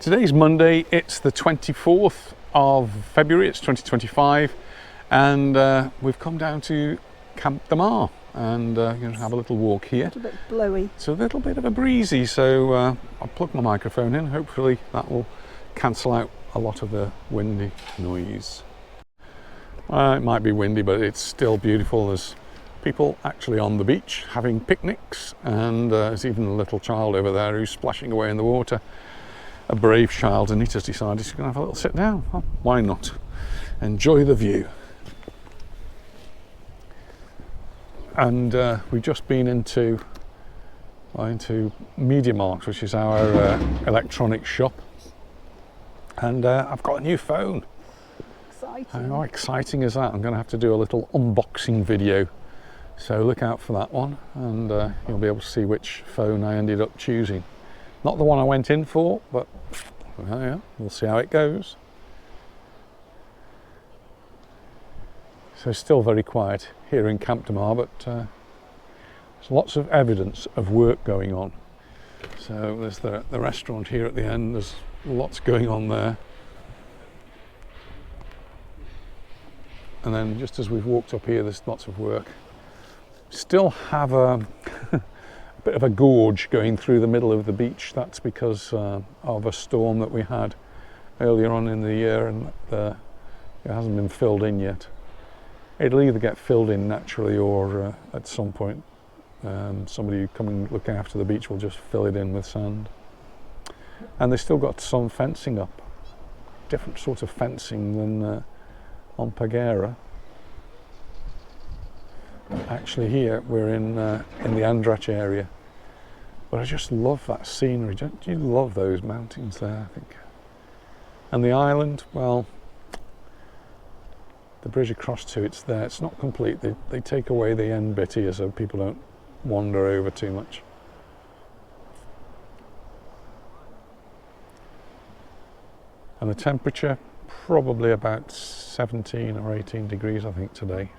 Today's Monday, it's the 24th of February, it's 2025, and we've come down to Camp de Mar and have a little walk here. A little bit blowy. It's a little bit of a breezy, so I'll plug my microphone in. Hopefully that will cancel out a lot of the windy noise. It might be windy, but it's still beautiful. There's people actually on the beach having picnics, and there's even a little child over there who's splashing away in the water. A brave child. Anita's decided she's going to have a little sit down. Well, why not? Enjoy the view. And we've just been into MediaMarkt, which is our electronics shop, and I've got a new phone. Exciting. How exciting is that? I'm going to have to do a little unboxing video, so look out for that one, and you'll be able to see which phone I ended up choosing. Not the one I went in for, but yeah, we'll see how it goes. So still very quiet here in Camp de Mar, but there's lots of evidence of work going on. So there's the restaurant here at the end, there's lots going on there. And then just as we've walked up here, there's lots of work. Still have a bit of a gorge going through the middle of the beach. That's because of a storm that we had earlier on in the year, and it hasn't been filled in yet. It'll either get filled in naturally, or at some point somebody coming looking after the beach will just fill it in with sand. And they've still got some fencing up, different sort of fencing than on Baleares. Actually here we're in the Andrach area, but I just love that scenery. Don't you love those mountains there? I think. And the island, well, the bridge across to it's there. It's not complete. They take away the end bit here so people don't wander over too much. And the temperature probably about 17 or 18 degrees I think today.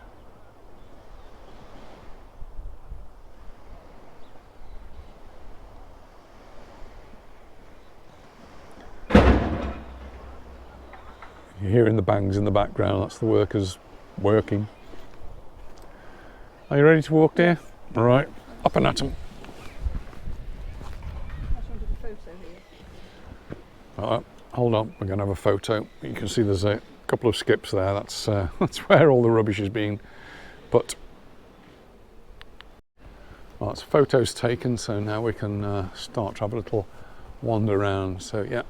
You're hearing the bangs in the background, that's the workers working. Are you ready to walk, dear? All right, up and at 'em. I just wanted a photo here. Hold on, we're going to have a photo. You can see there's a couple of skips there. That's where all the rubbish is being put. Well, it's photos taken, so now we can start to have a little wander around. So yeah,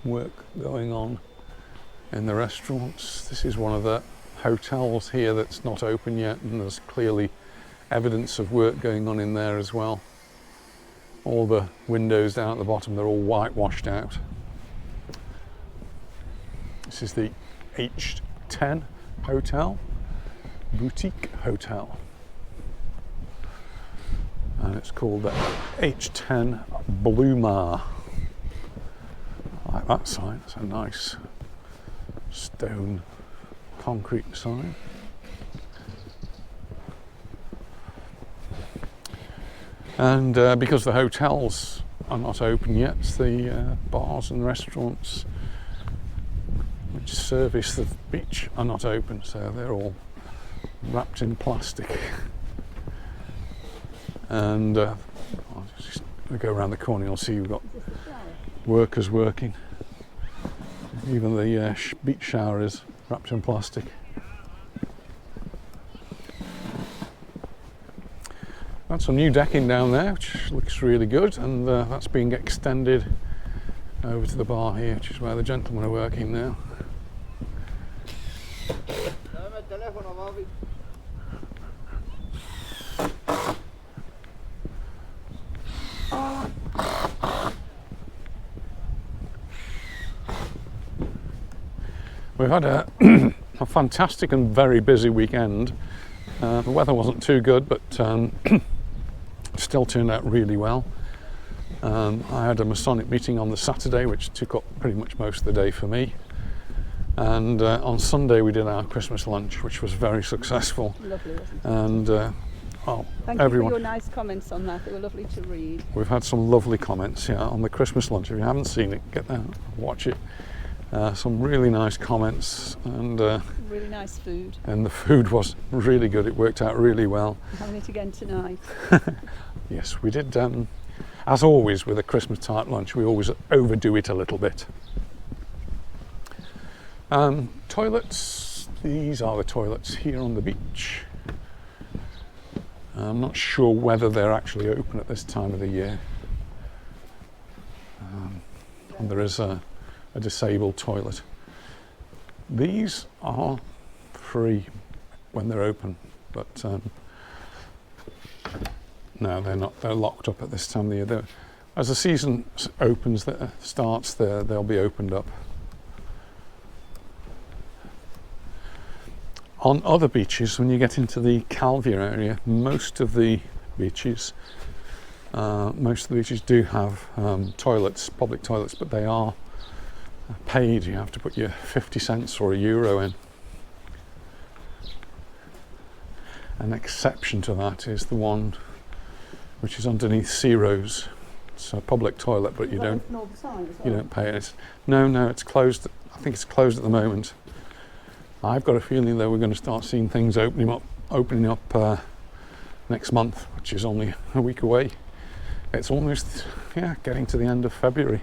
work going on in the restaurants. This is one of the hotels here that's not open yet, and there's clearly evidence of work going on in there as well. All the windows down at the bottom, they're all whitewashed out. This is the H10 hotel, boutique hotel, and it's called the H10 Baleares. I like that sign. It's a nice stone concrete sign. And because the hotels are not open yet, the bars and restaurants which service the beach are not open, so they're all wrapped in plastic. And I'll just go around the corner, you'll see you've got workers working. Even the beach shower is wrapped in plastic. That's some new decking down there, which looks really good, and that's being extended over to the bar here, which is where the gentlemen are working now. We've had a fantastic and very busy weekend. The weather wasn't too good, but still turned out really well. I had a Masonic meeting on the Saturday, which took up pretty much most of the day for me. And on Sunday we did our Christmas lunch, which was very successful. Lovely, wasn't it? And well, Thank everyone. you for your nice comments on that. They were lovely to read. We've had some lovely comments, yeah, on the Christmas lunch. If you haven't seen it, get there, watch it. Some really nice comments, and Really nice food. and the food was really good. It worked out really well. I'm having it again tonight. Yes, we did. As always with a Christmas type lunch, we always overdo it a little bit. Toilets. These are the toilets here on the beach. I'm not sure whether they're actually open at this time of the year. And there is a disabled toilet. These are free when they're open, but no, they're not. They're locked up at this time of the year. As the season starts, they'll be opened up. On other beaches, when you get into the Calvia area, most of the beaches do have toilets, public toilets, but they are paid. You have to put your 50 cents or €1 in. An exception to that is the one which is underneath Ciro's. It's a public toilet, but you don't pay it. No, it's closed. I think it's closed at the moment. I've got a feeling that we're going to start seeing things opening up next month, which is only a week away. It's almost, getting to the end of February.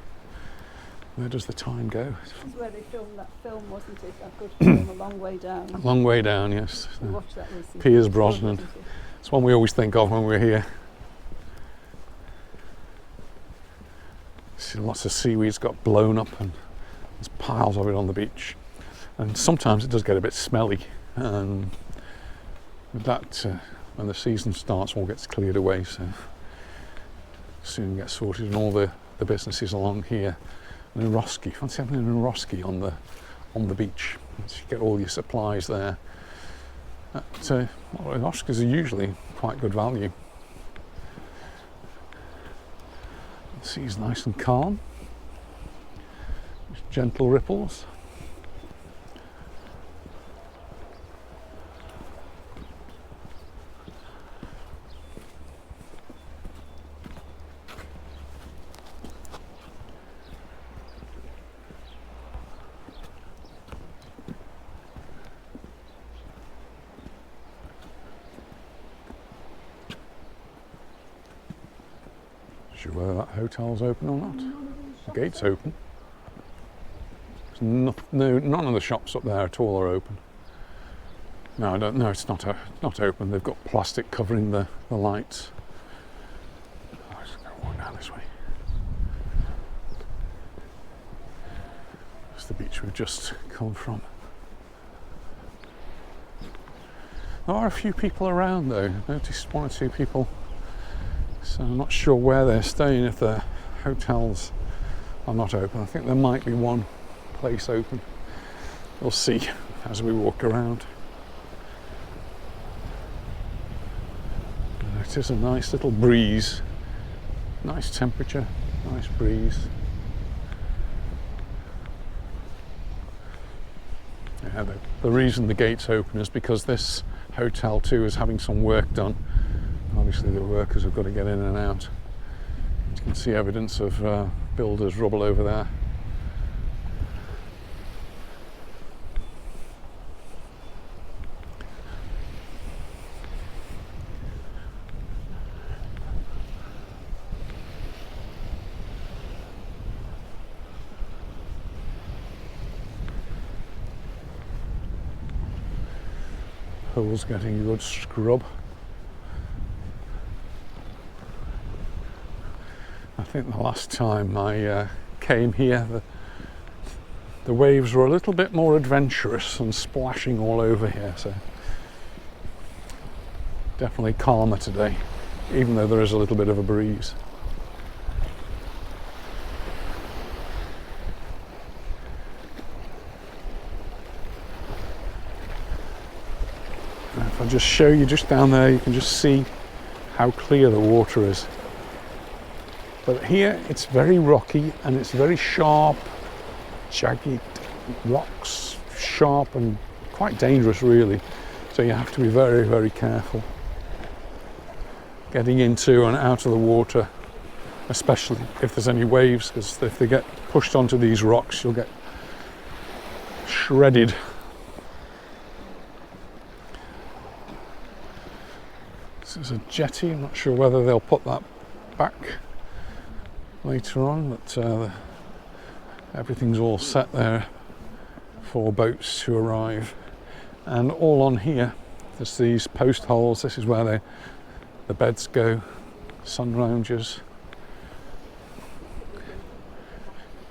Where does the time go? This is where they filmed that film, wasn't it? That good film, A Long Way Down. A Long Way Down, yes. We watched that recently. Piers Brosnan. It's one we always think of when we're here. See, lots of seaweed's got blown up and there's piles of it on the beach. And sometimes it does get a bit smelly. And with that, when the season starts, all gets cleared away. So soon gets sorted, and all the businesses along here. An Eroski, fancy having an Eroski on the beach. So you get all your supplies there. Eroskis are usually quite good value. The sea's nice and calm. Just gentle ripples. Sure whether that hotel's open or not. The gate's open. None of the shops up there at all are open. No, I don't know. It's not open. They've got plastic covering the lights. I'm just going to walk down this way. It's the beach we've just come from. There are a few people around though. I noticed one or two people. So I'm not sure where they're staying if the hotels are not open. I think there might be one place open. We'll see as we walk around. It is a nice little breeze. Nice temperature, nice breeze. Yeah, the reason the gate's open is because this hotel too is having some work done. Obviously the workers have got to get in and out. You can see evidence of builders' rubble over there. Pool's getting a good scrub. I think the last time I came here, the waves were a little bit more adventurous and splashing all over here, so definitely calmer today, even though there is a little bit of a breeze. And if I just show you just down there, you can just see how clear the water is. But here it's very rocky and it's very sharp, jagged rocks, sharp and quite dangerous really. So you have to be very, very careful. getting into and out of the water, especially if there's any waves, because if they get pushed onto these rocks, you'll get shredded. This is a jetty. I'm not sure whether they'll put that back later on, but everything's all set there for boats to arrive. And all on here, there's these post holes. This is where the beds go, sun lounges.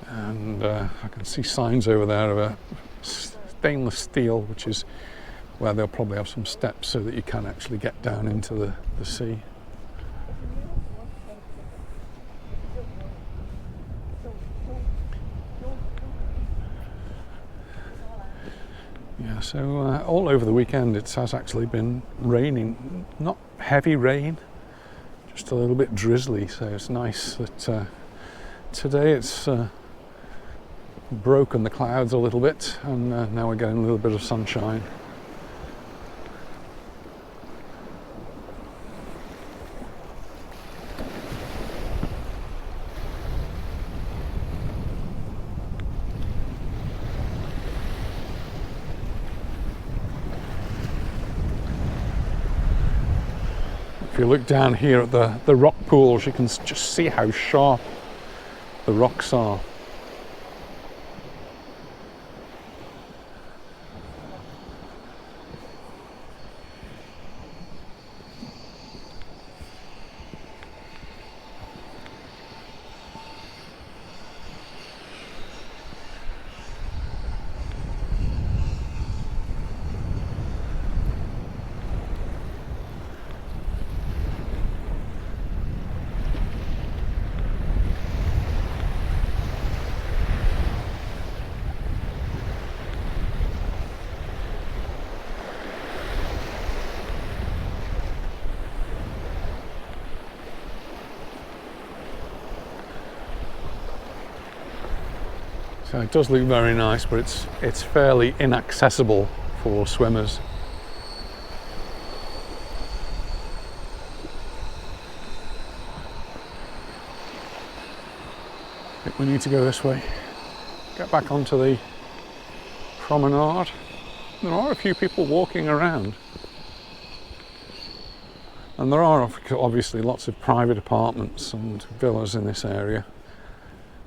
And I can see signs over there of a stainless steel, which is where they'll probably have some steps so that you can actually get down into the sea. Yeah, so all over the weekend it has actually been raining. Not heavy rain, just a little bit drizzly, so it's nice that today it's broken the clouds a little bit, and now we're getting a little bit of sunshine. If you look down here at the rock pools, you can just see how sharp the rocks are. So it does look very nice, but it's fairly inaccessible for swimmers. I think we need to go this way. Get back onto the promenade. There are a few people walking around. And there are obviously lots of private apartments and villas in this area.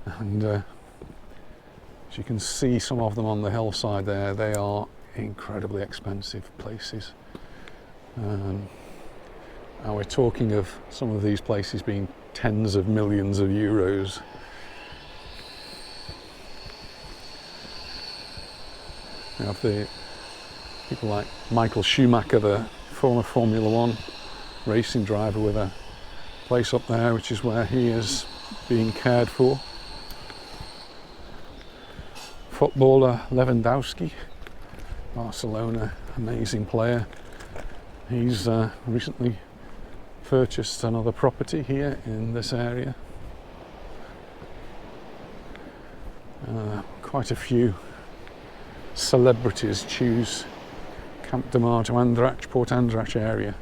And as you can see some of them on the hillside there, they are incredibly expensive places. And we're talking of some of these places being tens of millions of euros. You have the people like Michael Schumacher, the former Formula One racing driver, with a place up there which is where he is being cared for. Footballer Lewandowski, Barcelona, amazing player. He's recently purchased another property here in this area. Quite a few celebrities choose Camp de Mar to Andratx, Port Andratx area.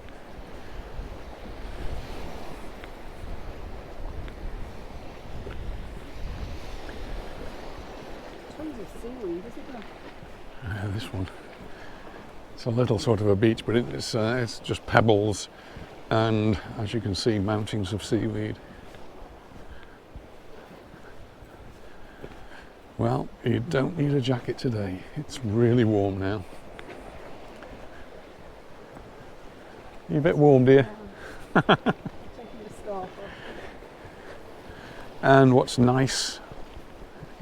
This one, it's a little sort of a beach, but it's just pebbles and, as you can see, mountains of seaweed. Well, you don't need a jacket today. It's really warm now. You a bit warm, dear? Taking the scarf off. And what's nice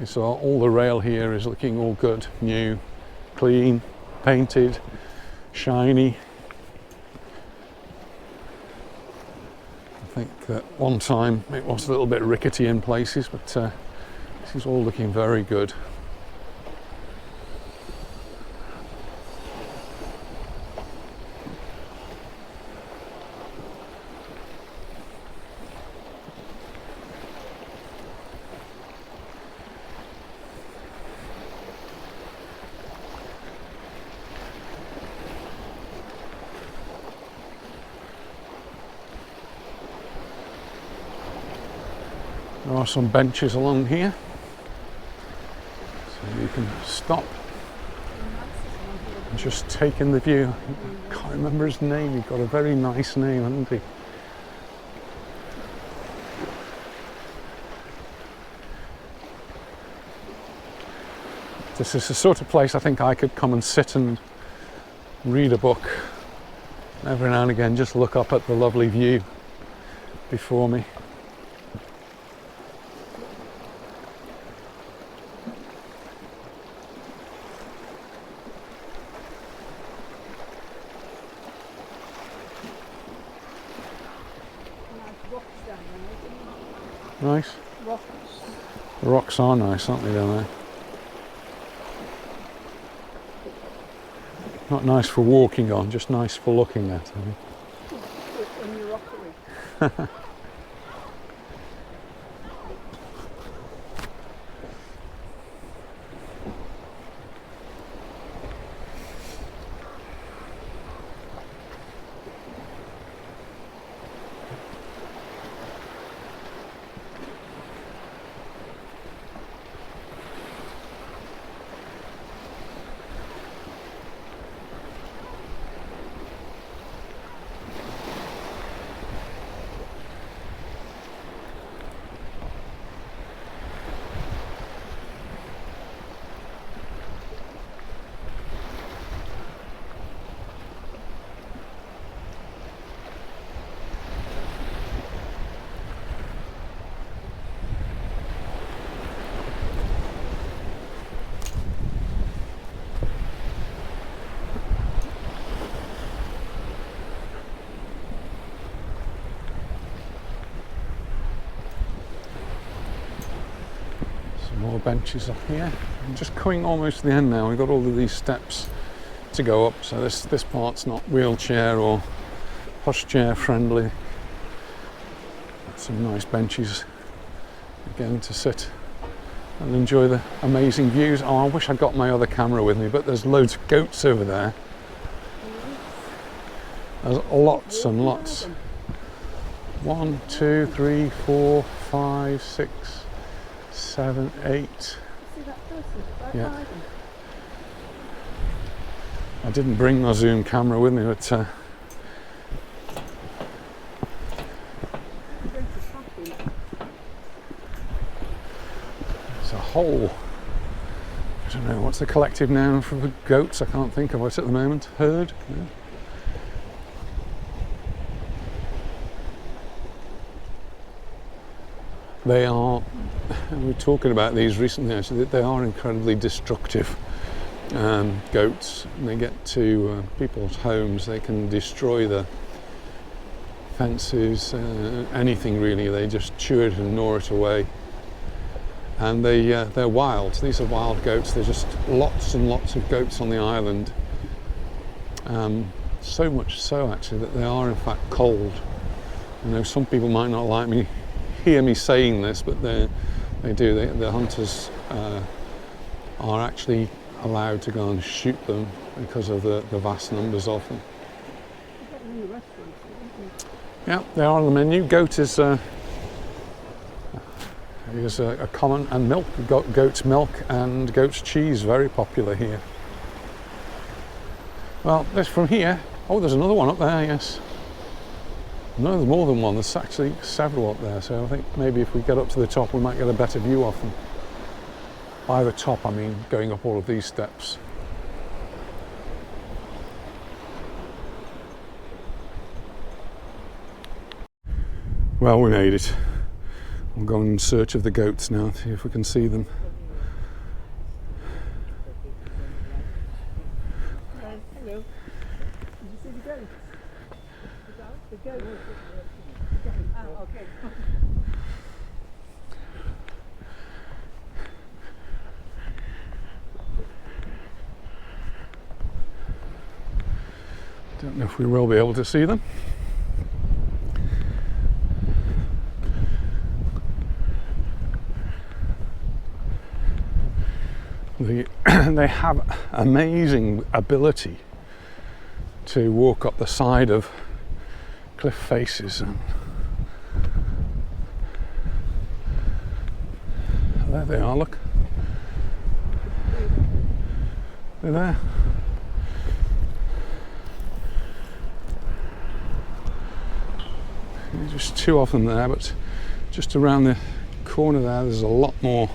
is all the rail here is looking all good, new, clean, painted, shiny. I think that one time it was a little bit rickety in places, but this is all looking very good. There are some benches along here, so you can stop and just take in the view. I can't remember his name, he's got a very nice name, hasn't he? This is the sort of place I think I could come and sit and read a book. Every now and again just look up at the lovely view before me. Nice. Rocks. The rocks are nice, aren't they, down there? Not nice for walking on, just nice for looking at, I think. In your rockery. More benches up here. I'm just coming almost to the end now. We've got all of these steps to go up, so this part's not wheelchair or pushchair friendly. Some nice benches again to sit and enjoy the amazing views. Oh, I wish I'd got my other camera with me, but there's loads of goats over there. There's lots and lots. 1, 2, 3, 4, 5, 6, 7, 8. See that person right Yeah. by them? I didn't bring my zoom camera with me, but I'm going to trap him. it's a whole, I don't know, what's the collective noun for the goats? I can't think of it at the moment. Herd? Yeah. They are, we were talking about these recently actually, they are incredibly destructive goats. When they get to people's homes, they can destroy the fences, anything really. They just chew it and gnaw it away. And they're wild. These are wild goats. There's just lots and lots of goats on the island. So much so actually that they are in fact cold. You know, some people might not hear me saying this, but they do. The hunters are actually allowed to go and shoot them because of the vast numbers of them. You've got them in the restaurants, haven't you? Yeah, they are on the menu. Goat is a common, and milk. We've got goat's milk and goat's cheese, very popular here. Well, this from here. Oh, there's another one up there. Yes. No, there's more than one. There's actually several up there. So I think maybe if we get up to the top, we might get a better view of them. By the top, I mean going up all of these steps. Well, we made it. We'll go in search of the goats now, see if we can see them. Hello. Did you see the goat? The goat? Oh, okay. Don't know if we will be able to see them. They have amazing ability to walk up the side of cliff faces, and there they are, look. They're there. There's just two of them there, but just around the corner there's a lot more.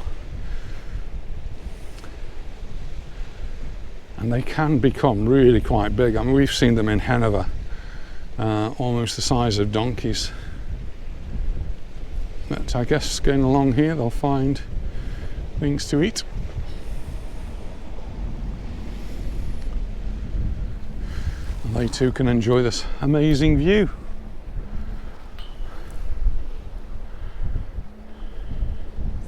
And they can become really quite big. I mean, we've seen them in Hanover, almost the size of donkeys. But I guess going along here they'll find things to eat. And they too can enjoy this amazing view.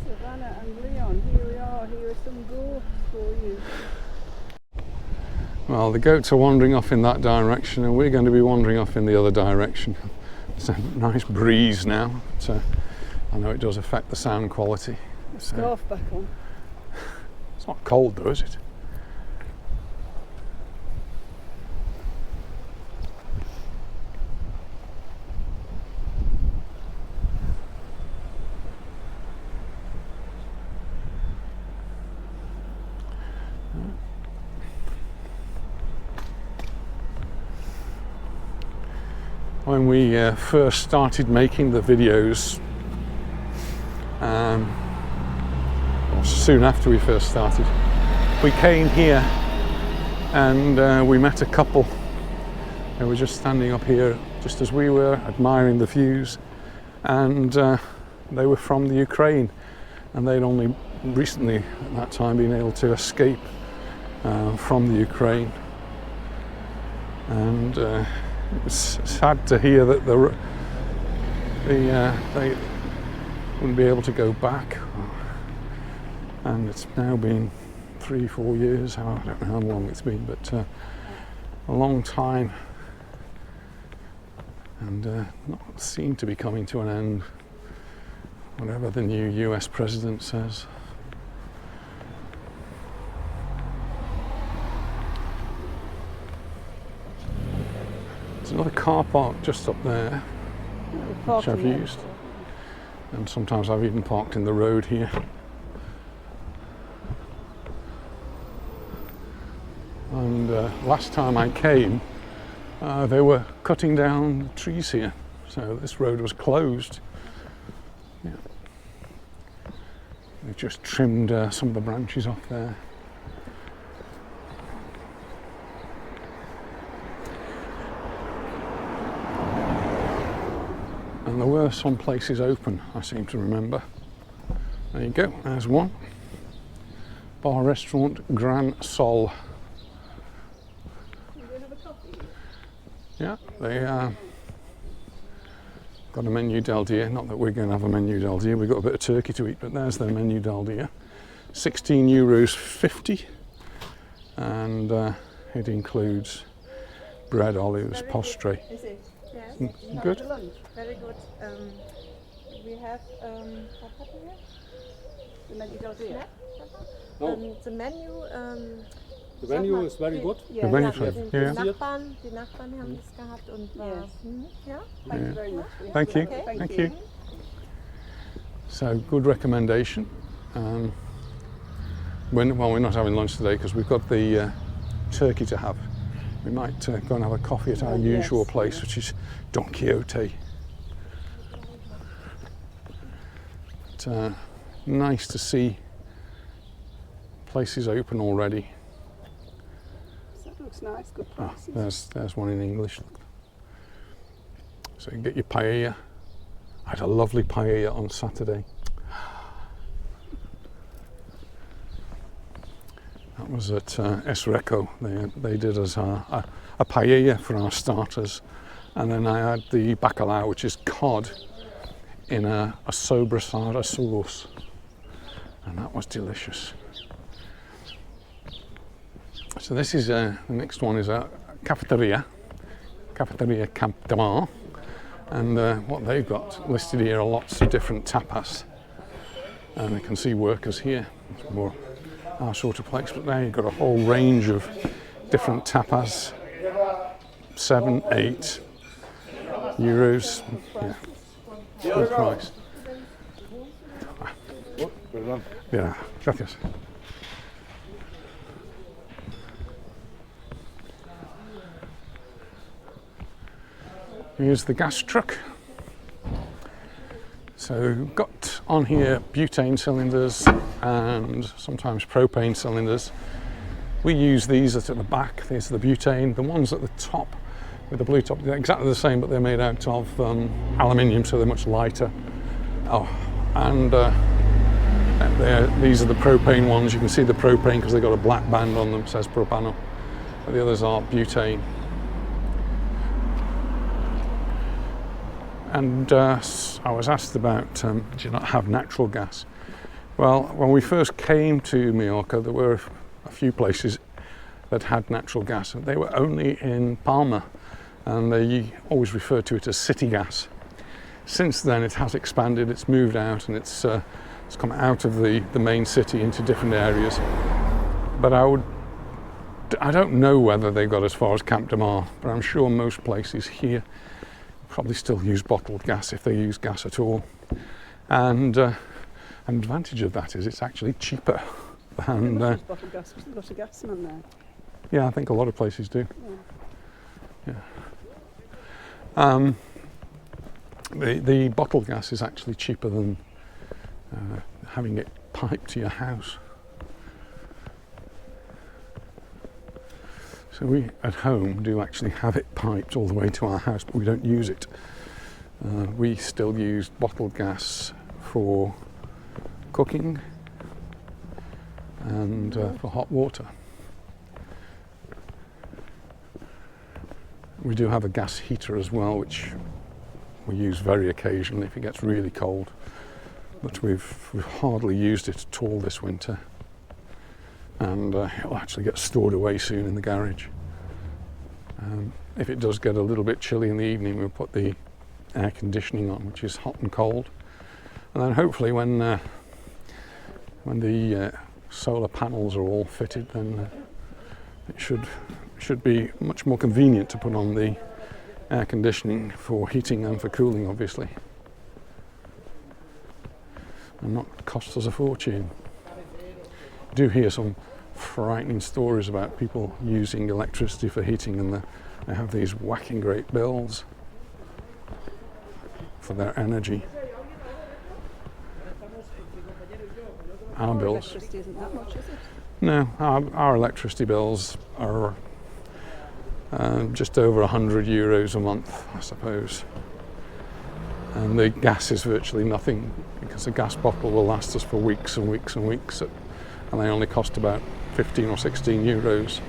Savannah and Leon, here we are. Here are some goats for you. Well, the goats are wandering off in that direction and we're going to be wandering off in the other direction. It's a nice breeze now, so I know it does affect the sound quality. Scarf back on. It's not cold though, is it? When we first started making the videos, or soon after we first started, we came here and we met a couple. They were just standing up here just as we were, admiring the views, and they were from the Ukraine, and they'd only recently at that time been able to escape from the Ukraine. And it was sad to hear that they wouldn't be able to go back, and it's now been 3-4 years. I don't know how long it's been, but a long time, and not seem to be coming to an end, whatever the new US president says. There's another car park just up there, which I've used, and sometimes I've even parked in the road here. And last time I came, they were cutting down trees here, so this road was closed. Yeah. They've just trimmed some of the branches off there. And there were some places open, I seem to remember. There you go, there's one. Bar Restaurant Gran Sol. You have a coffee? Yeah, they got a menu del dia. Not that we're going to have a menu del dia, we've got a bit of turkey to eat, but there's their menu del dia. €16.50, and it includes bread, olives, postre. Is it? Yes. Good. Lunch. Very good. We have what happened here? The menu del dia. No. The menu. The menu is very good. Yeah, The menu yeah, food, die yeah. Nachbarn haben das gehabt und war, ja. Thank you very much. Thank you. Okay. Thank you. So, good recommendation. We're not having lunch today because we've got the turkey to have. We might go and have a coffee at our usual place, which is Don Quixote. But, nice to see places open already. That looks nice, good prices. There's one in English. So you can get your paella. I had a lovely paella on Saturday. That was at Es Reco. They did us a paella for our starters, and then I had the bacalao, which is cod in a sobrasada sauce, and that was delicious. So this is the next one is a cafeteria Camp de Mar, and what they've got listed here are lots of different tapas, and you can see workers here. It's more our sort of place, but there you've got a whole range of different tapas, 7, 8 euros. Yeah, good price. Yeah, gracias. Here's the gas truck. So we've got on here butane cylinders and sometimes propane cylinders. We use these at the back. These are the butane. The ones at the top with the blue top, they're exactly the same, but they're made out of aluminium, so they're much lighter. Oh, and these are the propane ones. You can see the propane because they've got a black band on them, says propano. But the others are butane. And I was asked about, do you not have natural gas? Well, when we first came to Mallorca, there were a few places that had natural gas, and they were only in Palma, and they always referred to it as city gas. Since then, it has expanded, it's moved out, and it's come out of the main city into different areas. But I don't know whether they got as far as Camp de Mar, but I'm sure most places here probably still use bottled gas if they use gas at all. And an advantage of that is it's actually cheaper than bottled gas. There's a lot of gas in there. Yeah, I think a lot of places do. Yeah. The bottled gas is actually cheaper than having it piped to your house. So we at home do actually have it piped all the way to our house, but we don't use it. We still use bottled gas for cooking and for hot water. We do have a gas heater as well, which we use very occasionally if it gets really cold. But we've hardly used it at all this winter. And it'll actually get stored away soon in the garage. If it does get a little bit chilly in the evening, we'll put the air conditioning on, which is hot and cold. And then hopefully when the solar panels are all fitted, then it should be much more convenient to put on the air conditioning for heating and for cooling, obviously, and not cost us a fortune. I do hear some frightening stories about people using electricity for heating, and they have these whacking great bills for their energy. Our bills. Electricity isn't that much, is it? No, our electricity bills are just over €100 a month, I suppose. And the gas is virtually nothing, because a gas bottle will last us for weeks and weeks and weeks, and they only cost about 15 or 16 euros.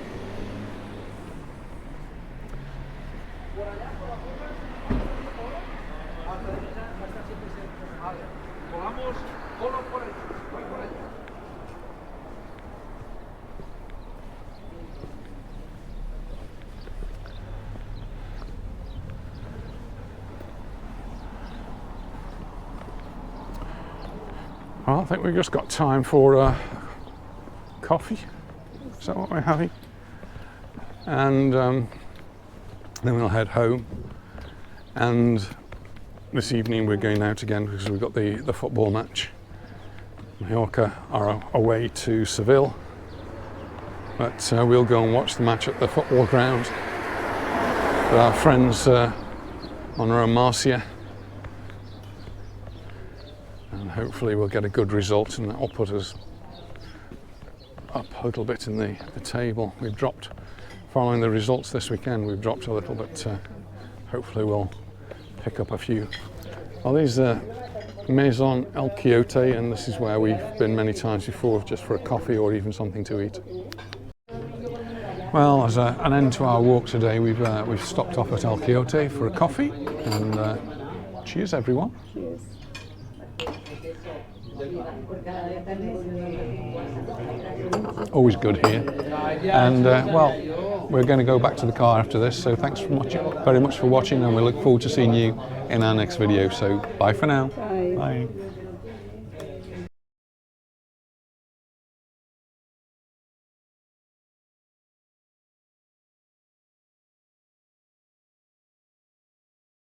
Well, I think we've just got time for coffee. Is that what we're having? And then we'll head home. And this evening we're going out again because we've got the football match. Mallorca are away to Seville, but we'll go and watch the match at the football ground with our friends on Marcia. And hopefully we'll get a good result, and that'll put us up a little bit in the table. We've dropped, following the results this weekend, we've dropped a little, but hopefully we'll pick up a few. Well, these are Maison El Quixote, and this is where we've been many times before, just for a coffee or even something to eat. Well, as an end to our walk today, we've stopped off at El Quixote for a coffee, and cheers everyone. Cheers. Always good here. And well, we're going to go back to the car after this, so thanks very much for watching, and we look forward to seeing you in our next video. So bye for now. Bye. Bye.